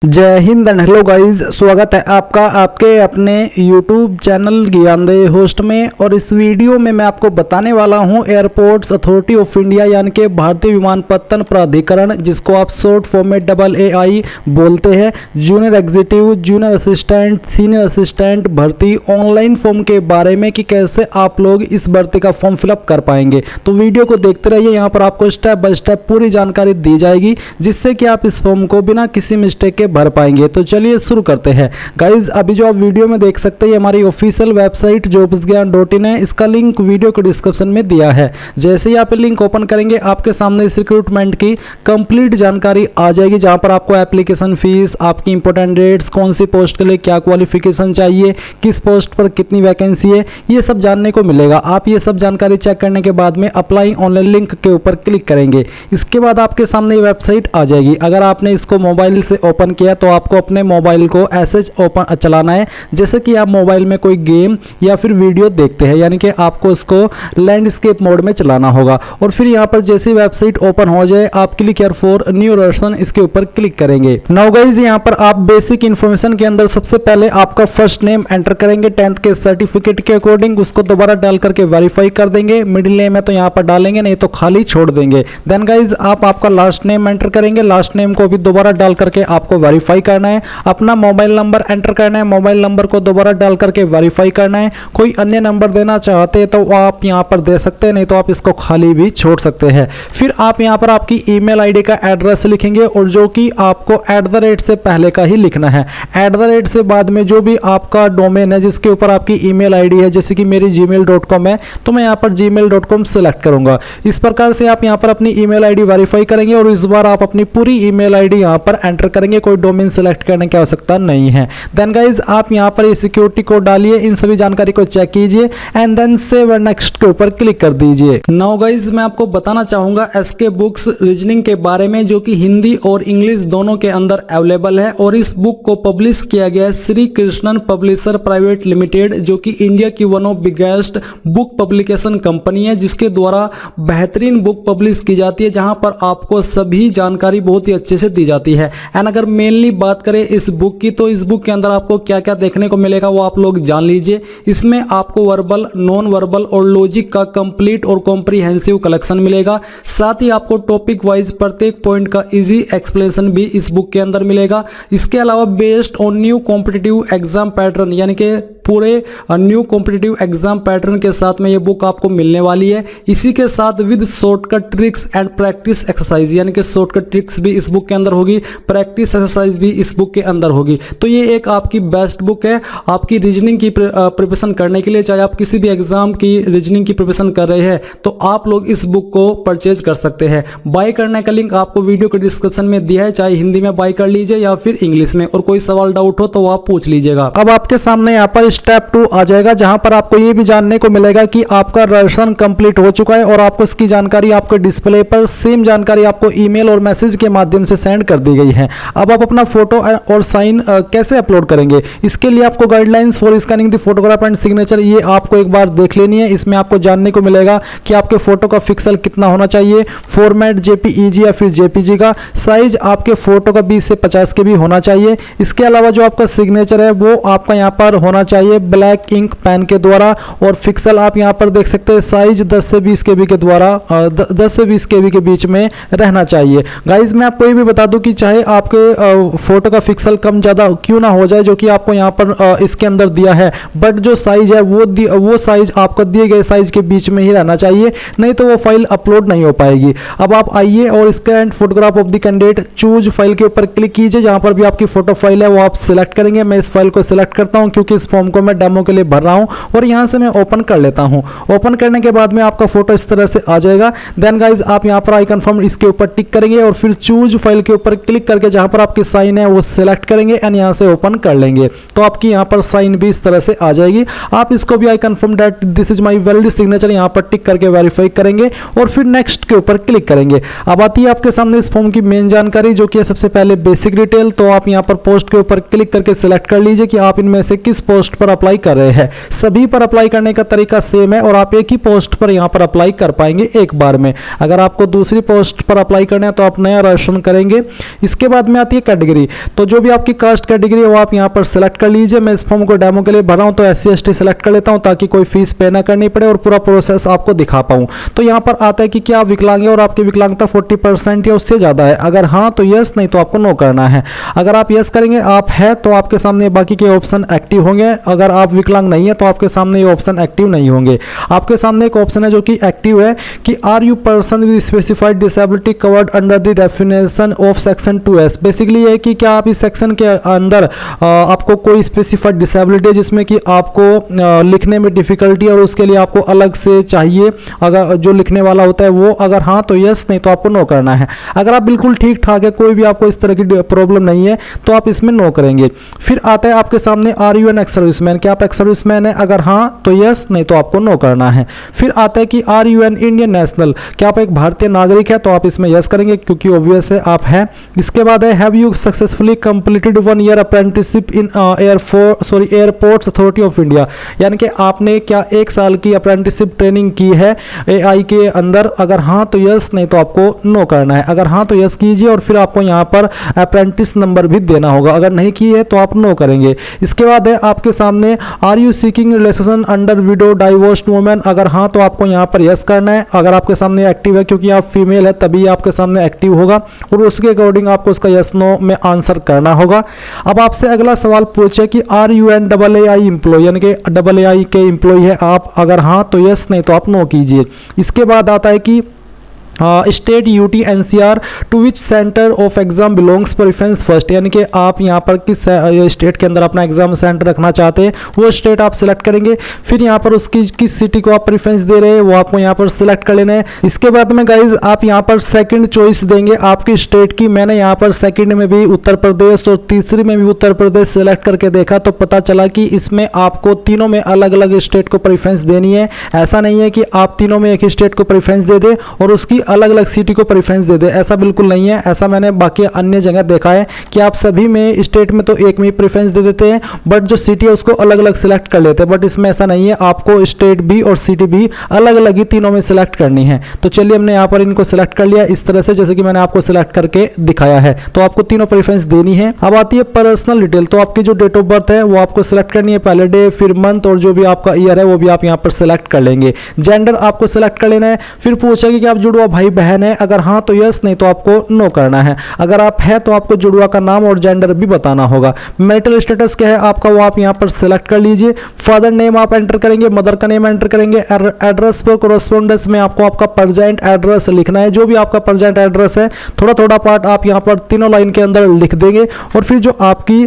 जय Hind and hello guys, स्वागत है आपका आपके अपने YouTube चैनल ज्ञानदेह होस्ट में। और इस वीडियो में मैं आपको बताने वाला हूं एयरपोर्ट्स अथॉरिटी ऑफ इंडिया यानी कि भारतीय विमानपत्तन प्राधिकरण, जिसको आप शॉर्ट फॉर्म में AAI बोलते हैं, junior executive, junior assistant, senior assistant भर्ती ऑनलाइन फॉर्म के बारे में कि कैसे आप लोग इस भर्ती का फॉर्म फिलअप कर पाएंगे। तो वीडियो को देखते रहिए, यहाँ पर आपको स्टेप बाय स्टेप पूरी जानकारी दी जाएगी जिससे कि आप इस फॉर्म को बिना किसी मिस्टेक के भर पाएंगे। तो चलिए शुरू करते हैं गाइज। अभी जो आप वीडियो में देख सकते हैं हमारी ऑफिशियल वेबसाइट jobsgyan.in है, इसका लिंक वीडियो के डिस्क्रिप्शन में दिया है। जैसे ही आप लिंक ओपन करेंगे आपके सामने इस रिक्रूटमेंट की कंप्लीट जानकारी आ जाएगी, जहां पर आपको एप्लीकेशन फीस, आपकी इंपॉर्टेंट डेट्स, कौन सी पोस्ट के लिए क्या क्वालिफिकेशन चाहिए, किस पोस्ट पर कितनी वैकेंसी है, ये सब जानने को मिलेगा। आप ये सब जानकारी चेक करने के बाद में अप्लाई ऑनलाइन लिंक के ऊपर क्लिक करेंगे। इसके बाद आपके सामने ये वेबसाइट आ जाएगी। अगर आपने इसको मोबाइल से ओपन किया तो आपको अपने मोबाइल को ऐसे ओपन चलाना है जैसे कि आप मोबाइल में कोई गेम या फिर वीडियो देखते हैं, यानी कि आपको इसको लैंडस्केप मोड में चलाना होगा। और फिर यहाँ पर जैसे वेबसाइट ओपन हो जाए आप click here for new version, इसके ऊपर क्लिक करेंगे। नाउ गाइस, यहाँ पर आप बेसिक इन्फॉर्मेशन के अंदर सबसे पहले आपका फर्स्ट नेम एंटर करेंगे 10th के सर्टिफिकेट के अकॉर्डिंग, उसको दोबारा डाल करके वेरीफाई कर देंगे। मिडिल नेम है तो यहाँ पर डालेंगे, नहीं तो खाली छोड़ देंगे। देन गाइज आप आपका लास्ट नेम एंटर करेंगे, लास्ट नेम को भी दोबारा डाल करके आपको वेरीफाई करना है। अपना मोबाइल नंबर एंटर करना है, मोबाइल नंबर को दोबारा डाल करके वेरीफाई करना है। कोई अन्य नंबर देना चाहते हैं तो आप यहाँ पर दे सकते हैं, नहीं तो आप इसको खाली भी छोड़ सकते हैं। फिर आप यहाँ पर आपकी ईमेल आईडी का एड्रेस लिखेंगे, और जो कि आपको @ से पहले का ही लिखना है। @ से बाद में जो भी आपका डोमेन है जिसके ऊपर आपकी ईमेल आईडी है, जैसे कि मेरी gmail.com है तो मैं यहाँ पर gmail.com सेलेक्ट करूंगा। इस प्रकार से आप यहाँ पर अपनी ईमेल आईडी वेरीफाई करेंगे और इस बार आप अपनी पूरी ईमेल आईडी यहाँ पर एंटर करेंगे, कोई डोमेन सेलेक्ट करने की आवश्यकता नहीं है। देन गाइज आप यहाँ पर ये सिक्योरिटी कोड डालिए, इन सभी जानकारी को चेक कीजिए एंड देन सेव नेक्स्ट के ऊपर क्लिक कर दीजिए। नाउ गाइज मैं आपको बताना चाहूंगा SK बुक्स रीजनिंग के बारे में, जो कि हिंदी और इंग्लिश दोनों के अंदर अवेलेबल है। और इस बुक को पब्लिश किया गया है Shri Krishnan publisher private limited, जो कि इंडिया की one of biggest book publication company है, जिसके द्वारा बेहतरीन बुक पब्लिश की जाती है, जहां पर आपको सभी जानकारी बहुत ही अच्छे से दी जाती है। एंड अगर मेनली बात करें इस बुक की, तो इस बुक के अंदर आपको क्या क्या देखने को मिलेगा वो आप लोग जान लीजिए। इसमें आपको वर्बल, नॉन वर्बल और लॉजिक का कंप्लीट और कॉम्प्रिहेंसिव कलेक्शन मिलेगा। साथ ही आपको टॉपिक वाइज प्रत्येक पॉइंट का इजी एक्सप्लेनेशन भी इस बुक के अंदर मिलेगा। इसके अलावा based on new competitive exam pattern, यानी कि पूरे न्यू कॉम्पिटिटिव एग्जाम पैटर्न के साथ में ये बुक आपको मिलने वाली है। इसी के साथ with shortcut tricks and practice exercise, यानी कि शॉर्टकट ट्रिक्स भी इस बुक के अंदर होगी, प्रैक्टिस एक्सरसाइज भी इस बुक के अंदर होगी। तो ये एक आपकी बेस्ट बुक है आपकी रीजनिंग की प्रिपरेशन करने के लिए। चाहे आप किसी भी एग्जाम की रीजनिंग की प्रिपरेशन कर रहे हैं तो आप लोग इस बुक को परचेज कर सकते हैं। बाय करने का लिंक आपको वीडियो के डिस्क्रिप्शन में दिया है, चाहे हिंदी में बाय कर लीजिए या फिर इंग्लिश में। और कोई सवाल डाउट हो तो आप पूछ लीजिएगा। अब आपके सामने यहाँ पर स्टेप 2 आ जाएगा, जहां पर आपको ये भी जानने को मिलेगा कि आपका रजिस्ट्रेशन कंप्लीट हो चुका है और आपको इसकी जानकारी आपके डिस्प्ले पर सेम जानकारी आपको ईमेल और मैसेज के माध्यम से सेंड कर दी गई है। अब आप अपना फोटो और साइन कैसे अपलोड करेंगे, इसके लिए आपको guidelines for scanning the photograph and signature, ये आपको एक बार देख लेनी है। इसमें आपको जानने को मिलेगा कि आपके फोटो का पिक्सल कितना होना चाहिए, फॉर्मेट JPEG या फिर JPG का, साइज आपके फोटो का 20 से 50 के भी होना चाहिए। इसके अलावा जो आपका सिग्नेचर है वो आपका यहाँ पर होना चाहिए ब्लैक इंक पेन के द्वारा, और पिक्सल आप यहाँ पर देख सकते हैं साइज 10 से 20 KB के द्वारा 10 से 20 KB के बीच में रहना चाहिए। गाइज मैं आपको ये भी बता दूं कि चाहे आपके फोटो का पिक्सल कम ज़्यादा क्यों ना हो जाए, जो कि आपको यहाँ पर इसके अंदर दिया है, बट जो साइज है वो साइज आपको दिए गए साइज के बीच में ही रहना चाहिए, नहीं तो वो फाइल अपलोड नहीं हो पाएगी। अब आप आइए और scan photograph of the candidate choose file के ऊपर क्लिक कीजिए, जहाँ पर भी आपकी फोटो फाइल है वो आप सिलेक्ट करेंगे। मैं इस फाइल को सिलेक्ट करता हूँ क्योंकि इस फॉर्म को मैं डेमो के लिए भर रहा हूँ, और यहाँ से मैं ओपन कर लेता हूँ। ओपन करने के बाद में आपका फोटो इस तरह से आ जाएगा। देन गाइज आप यहाँ पर आई कंफर्म इसके ऊपर टिक करेंगे और फिर चूज फाइल के ऊपर क्लिक करके जहाँ पर आपकी साइन है वो सिलेक्ट करेंगे एंड यहाँ से ओपन कर लेंगे, तो आपकी यहाँ पर साइन भी इस तरह से आ जाएगी। आप इसको भी I confirm that this is my valid signature यहाँ पर टिक करके वेरीफाई करेंगे और फिर नेक्स्ट के ऊपर क्लिक करेंगे। अब आती है आपके सामने इस फॉर्म की मेन जानकारी, जो कि है सबसे पहले बेसिक डिटेल। तो आप यहाँ पर पोस्ट के ऊपर क्लिक करके सिलेक्ट कर लीजिए कि आप इनमें से किस पोस्ट पर अप्लाई कर रहे हैं। सभी पर अप्लाई करने का तरीका सेम है और आप एक ही पोस्ट पर यहाँ पर अप्लाई कर पाएंगे एक बार में। अगर आपको दूसरी पोस्ट पर अप्लाई करना है तो आप नया रजिस्ट्रेशन करेंगे। इसके बाद में आती है कैटेगरी। तो जो भी आपकी कास्ट कैटेगरी है वो आप यहाँ पर सिलेक्ट कर लीजिए। मैं इस फॉर्म को डेमो के लिए भरा हूँ तो SC/ST सिलेक्ट कर लेता हूँ ताकि कोई फीस पे ना करनी पड़े और पूरा प्रोसेस आपको दिखा पाऊँ। तो यहाँ पर आता है कि क्या आप विकलांग है और आपकी विकलांगता 40% या उससे ज़्यादा है। अगर हाँ तो यस, नहीं तो आपको नो करना है। अगर आप यस करेंगे आप है तो आपके सामने बाकी के ऑप्शन एक्टिव होंगे। अगर आप विकलांग नहीं है तो आपके सामने ये ऑप्शन एक्टिव नहीं होंगे। आपके सामने एक ऑप्शन है जो कि एक्टिव है कि are you person with specified disability covered under the definition of section 2S। Basically ये कि क्या आप इस सेक्शन के अंदर आपको कोई स्पेसिफाइड डिसेबिलिटी है जिसमें कि आपको लिखने में डिफिकल्टी और उसके लिए आपको अलग से चाहिए, अगर जो लिखने वाला होता है वो, अगर हाँ तो यस, नहीं तो आपको नो करना है। अगर आप बिल्कुल ठीक ठाक है, कोई भी आपको इस तरह की प्रॉब्लम नहीं है तो आप इसमें नो करेंगे। फिर आता है आपके सामने are you an ex serviceman, क्या आप एक्स सर्विसमैन है, अगर हाँ तो यस, नहीं तो आपको नो करना है। फिर आता है कि are you an Indian national, क्या आप एक भारतीय नागरिक है, तो आप इसमें यस करेंगे क्योंकि ऑब्वियस है आप हैं। इसके बाद है have you successfully completed 1 year apprenticeship in airports authority of India, यानी कि आपने क्या 1 साल की अप्रेंटिसशिप ट्रेनिंग की है AI के अंदर, अगर हाँ तो यस, नहीं तो आपको नो करना है। अगर हाँ तो यस कीजिए और फिर आपको यहाँ पर अप्रेंटिस नंबर भी देना होगा, अगर नहीं की है तो आप नो करेंगे। इसके बाद है आपके सामने are you seeking relation under widow divorced women, अगर हाँ तो आपको यहाँ पर यस करना है। अगर आपके सामने एक्टिव है, क्योंकि आप फीमेल है तभी आपके सामने एक्टिव होगा और उसके अकॉर्डिंग आपको उसका यस नो में आंसर करना होगा। अब आपसे अगला सवाल पूछे कि are you an AA employ, यानी कि AA के एम्प्लॉय है आप, अगर हाँ तो यस, नहीं तो आप नो कीजिए। इसके बाद आता है कि state UT NCR to which centre of exam belongs preference first, यानी कि आप यहाँ पर किस स्टेट के अंदर अपना एग्जाम सेंटर रखना चाहते हैं वो स्टेट आप सिलेक्ट करेंगे। फिर यहाँ पर उसकी किस सिटी को आप प्रेफरेंस दे रहे हैं वो आपको यहाँ पर सिलेक्ट कर लेना है। इसके बाद में गाइज आप यहाँ पर सेकंड चॉइस देंगे आपकी स्टेट की। मैंने यहाँ पर सेकंड में भी उत्तर प्रदेश और तीसरी में भी उत्तर प्रदेश सिलेक्ट करके देखा तो पता चला कि इसमें आपको तीनों में अलग अलग स्टेट को प्रेफरेंस देनी है। ऐसा नहीं है कि आप तीनों में एक ही स्टेट को प्रेफरेंस दे दे और उसकी अलग अलग सिटी को प्रेफरेंस दे दे, ऐसा बिल्कुल नहीं है। ऐसा मैंने बाकी अन्य जगह देखा है कि आप सभी में स्टेट में तो एक में प्रेफरेंस दे देते हैं बट जो सिटी है उसको अलग अलग सिलेक्ट कर लेते हैं, बट इसमें ऐसा नहीं है। आपको स्टेट भी और सिटी भी अलग अलग ही तीनों में सिलेक्ट करनी है। तो चलिए हमने यहाँ पर इनको सिलेक्ट कर लिया इस तरह से जैसे कि मैंने आपको सिलेक्ट करके दिखाया है। तो आपको तीनों प्रेफरेंस देनी है। अब आती है पर्सनल डिटेल, तो आपकी जो डेट ऑफ बर्थ है वो आपको सिलेक्ट करनी है, पहले डे फिर मंथ और जो भी आपका ईयर है वो भी आप यहाँ पर सिलेक्ट कर लेंगे। जेंडर आपको सिलेक्ट कर लेना है। फिर पूछेगा कि आप जुड़वा भाई बहन है, अगर हाँ तो यस, नहीं तो आपको नो करना है। अगर आप है तो आपको जुड़वा का नाम और जेंडर भी बताना होगा। मैरिटल स्टेटस क्या है आपका वो आप यहाँ पर सिलेक्ट कर लीजिए। फादर नेम आप एंटर करेंगे, मदर का नेम एंटर करेंगे। एड्रेस पर कोरेस्पोंडेंस में आपको आपका प्रेजेंट एड्रेस लिखना है, जो भी आपका प्रेजेंट एड्रेस है थोड़ा थोड़ा पार्ट आप यहाँ पर तीनों लाइन के अंदर लिख देंगे और फिर जो आपकी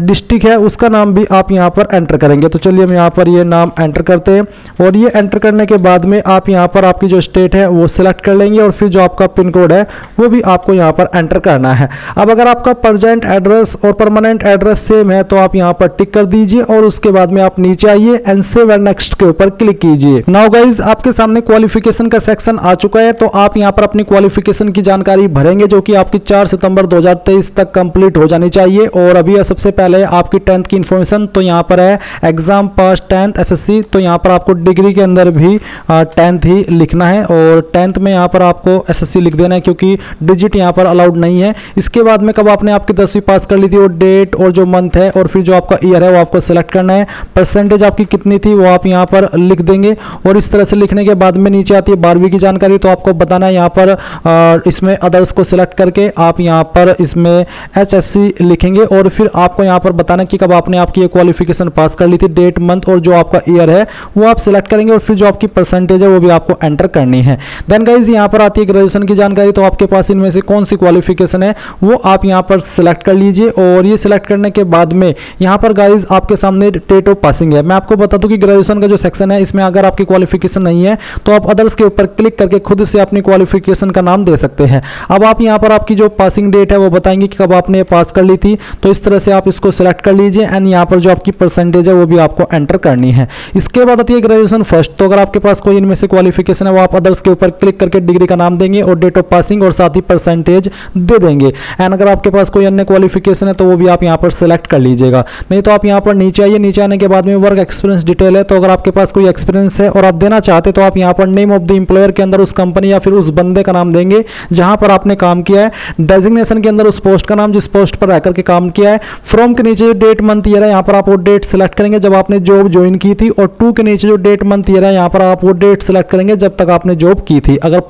डिस्ट्रिक्ट है उसका नाम भी आप यहाँ पर एंटर करेंगे। तो चलिए हम यहाँ पर ये नाम एंटर करते हैं और ये एंटर करने के बाद में आप यहाँ पर आपकी जो स्टेट है वो सिलेक्ट कर लेंगे और फिर जो आपका पिन कोड है वो भी आपको यहाँ पर एंटर करना है। अब अगर आपका प्रेजेंट एड्रेस और परमानेंट एड्रेस सेम है तो आप यहाँ पर टिक कर दीजिए और उसके बाद में आप नीचे आइए एंड सेव एंड नेक्स्ट के ऊपर क्लिक कीजिए। नाउ गाइज आपके सामने क्वालिफिकेशन का सेक्शन आ चुका है, तो आप यहाँ पर अपनी क्वालिफिकेशन की जानकारी भरेंगे जो कि आपकी 4 सितंबर 2023 तक कंप्लीट हो जानी चाहिए। और अभी सबसे पहले आपकी 10th की इंफॉर्मेशन, तो यहाँ पर है एग्जाम पास 10th SSC, तो यहाँ पर आपको डिग्री के अंदर भी 10th ही लिखना है और 10th में यहाँ पर आपको SSC लिख देना है क्योंकि डिजिट यहाँ पर अलाउड नहीं है। इसके बाद में कब आपने आपकी 10वीं पास कर ली थी और डेट और जो मंथ है और फिर जो आपका ईयर है वो आपको सेलेक्ट करना है। परसेंटेज आपकी कितनी थी वो आप यहाँ पर लिख देंगे और इस तरह से लिखने के बाद में नीचे आती है 12वीं की जानकारी, तो आपको बताना है यहाँ पर इसमें अदर्स को सिलेक्ट करके आप यहाँ पर इसमें HSC लिखेंगे और फिर आपको यहाँ पर बताना कि कब आपने आपकी क्वालिफिकेशन पास कर ली थी, डेट मंथ और जो आपका ईयर है वो आप सिलेक्ट करेंगे और फिर जो आपकी परसेंटेज है वो भी आपको एंटर करनी है। देन गाइज यहाँ पर आती है ग्रेजुएशन की जानकारी, तो आपके पास इनमें से कौन सी क्वालिफिकेशन है वो आप यहाँ पर सिलेक्ट कर लीजिए और ये सिलेक्ट करने के बाद में यहाँ पर गाइज आपके सामने डेट ऑफ पासिंग है। मैं आपको बता दूं कि ग्रेजुएशन का जो सेक्शन है इसमें अगर आपकी क्वालिफिकेशन नहीं है तो आप अदर्स के ऊपर क्लिक करके खुद से अपनी क्वालिफिकेशन का नाम दे सकते हैं। अब आप यहाँ पर आपकी जो पासिंग डेट है वो बताएंगे कि कब आपने पास कर ली थी, तो इस तरह से आप इसको सिलेक्ट कर लीजिए एंड यहाँ पर जो आपकी परसेंटेज है वो भी आपको एंटर करनी है। इसके बाद आती है ग्रेजुएशन फर्स्ट, तो अगर आपके पास कोई इनमें से क्वालिफिकेशन है वो आप अदर्स के ऊपर क्लिक करके करके डिग्री का नाम देंगे और डेट ऑफ पासिंग और साथ ही परसेंटेज दे देंगे। एंड अगर आपके पास कोई अन्य क्वालिफिकेशन है तो वो भी आप यहाँ पर सिलेक्ट कर लीजिएगा। नहीं तो आप यहाँ पर नीचे आइए, नीचे आने के बाद में वर्क एक्सपीरियंस डिटेल है, तो अगर आपके पास कोई एक्सपीरियंस है और आप देना चाहते तो आप यहाँ पर नेम ऑफ द एम्प्लॉयर के अंदर उस कंपनी या फिर उस बंदे का नाम देंगे जहां पर आपने काम किया है। डेजिग्नेशन के अंदर उस पोस्ट का नाम जिस पोस्ट पर रहकर के काम किया है। फ्रॉम के नीचे जो डेट मंथ ईयर है यहाँ पर आप वो डेट सिलेक्ट करेंगे जब आपने जॉब ज्वाइन की थी, और टू के नीचे जो डेट मंथ ईयर है यहाँ पर आप वो डेट सिलेक्ट करेंगे जब तक आपने जॉब की थी। अगर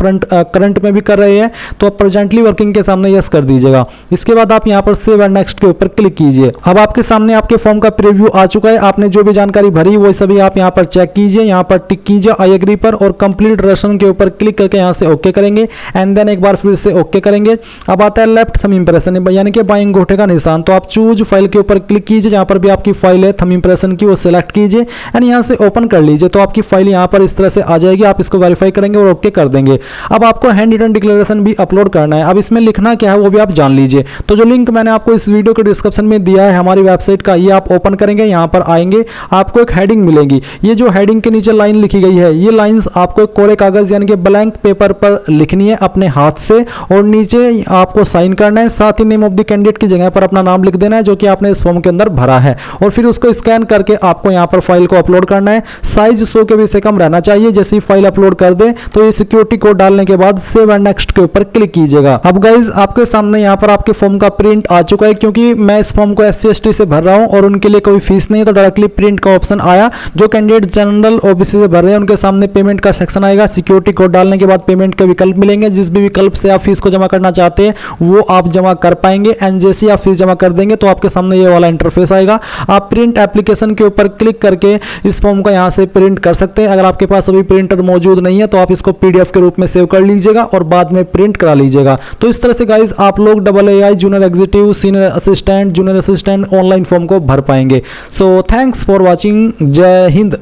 करंट में भी कर रहे हैं तो आप प्रेजेंटली वर्किंग के सामने यस कर दीजिएगा। इसके बाद आप यहाँ पर सेव एंड नेक्स्ट के ऊपर क्लिक कीजिए। अब आपके सामने आपके फॉर्म का प्रीव्यू आ चुका है। आपने जो भी जानकारी भरी वो सभी आप यहाँ पर चेक कीजिए, यहाँ पर टिक कीजिए आई एग्री पर, और कंप्लीट रजिस्ट्रेशन के ऊपर क्लिक करके यहाँ से ओके करेंगे एंड देन एक बार फिर से ओके करेंगे। अब आता है लेफ्ट थंब इंप्रेशन यानी कि बाएं अंगूठे का निशान, तो आप चूज फाइल के ऊपर क्लिक कीजिए, जहां पर भी आपकी फाइल है थंब इंप्रेशन की वो सिलेक्ट कीजिए एंड यहां से ओपन कर लीजिए। तो आपकी फाइल यहां पर इस तरह से आ जाएगी, आप इसको वेरीफाई करेंगे और ओके कर देंगे। अब आपको हैंड रिटन डिक्लेरेशन भी अपलोड करना है। अब इसमें लिखना क्या है वो भी आप जान लीजिए। तो जो लिंक मैंने आपको इस वीडियो के डिस्क्रिप्शन में दिया है हमारी वेबसाइट का, ये आप ओपन करेंगे, यहां पर आएंगे, आपको एक हेडिंग मिलेगी। ये जो हेडिंग के नीचे लाइन लिखी गई है, ये लाइंस आपको एक कोरे कागज यानी कि ब्लैंक पेपर पर लिखनी है अपने हाथ से, और नीचे आपको साइन करना है। साथ ही नेम ऑफ द कैंडिडेट की जगह पर अपना नाम लिख देना है जो कि आपने इस फॉर्म के अंदर भरा है, और फिर उसको स्कैन करके आपको यहाँ पर फाइल को अपलोड करना है। साइज 100 के भी से कम रहना चाहिए। जैसे ही फाइल अपलोड कर दे तो ये सिक्योरिटी कोड डालने के बाद सेव एंड नेक्स्ट के ऊपर क्लिक कीजिएगा। अब गाइज आपके सामने यहाँ पर आपके फॉर्म का प्रिंट आ चुका है। क्योंकि मैं इस फॉर्म को SC/ST से भर रहा हूँ और उनके लिए कोई फीस नहीं है तो डायरेक्टली प्रिंट का ऑप्शन आया। जो कैंडिडेट जनरल OBC से भर रहे हैं उनके सामने पेमेंट का सेक्शन आएगा। सिक्योरिटी कोड डालने के बाद पेमेंट के विकल्प मिलेंगे। जिस भी विकल्प से आप फीस को जमा करना चाहते हैं वो आप जमा कर पाएंगे। एंड जैसे आप फीस जमा कर देंगे तो आपके सामने ये वाला इंटरफेस आएगा। आप प्रिंट एप्लीकेशन के ऊपर क्लिक करके इस फॉर्म का यहाँ से प्रिंट कर सकते हैं। अगर आपके पास अभी प्रिंटर मौजूद नहीं है तो आप इसको PDF के रूप में सेव कर लीजिएगा और बाद में प्रिंट करा लीजिएगा। तो इस तरह से गाइज आप लोग AA junior executive, senior assistant, junior assistant online form को भर पाएंगे। So thanks for watching. जय हिंद।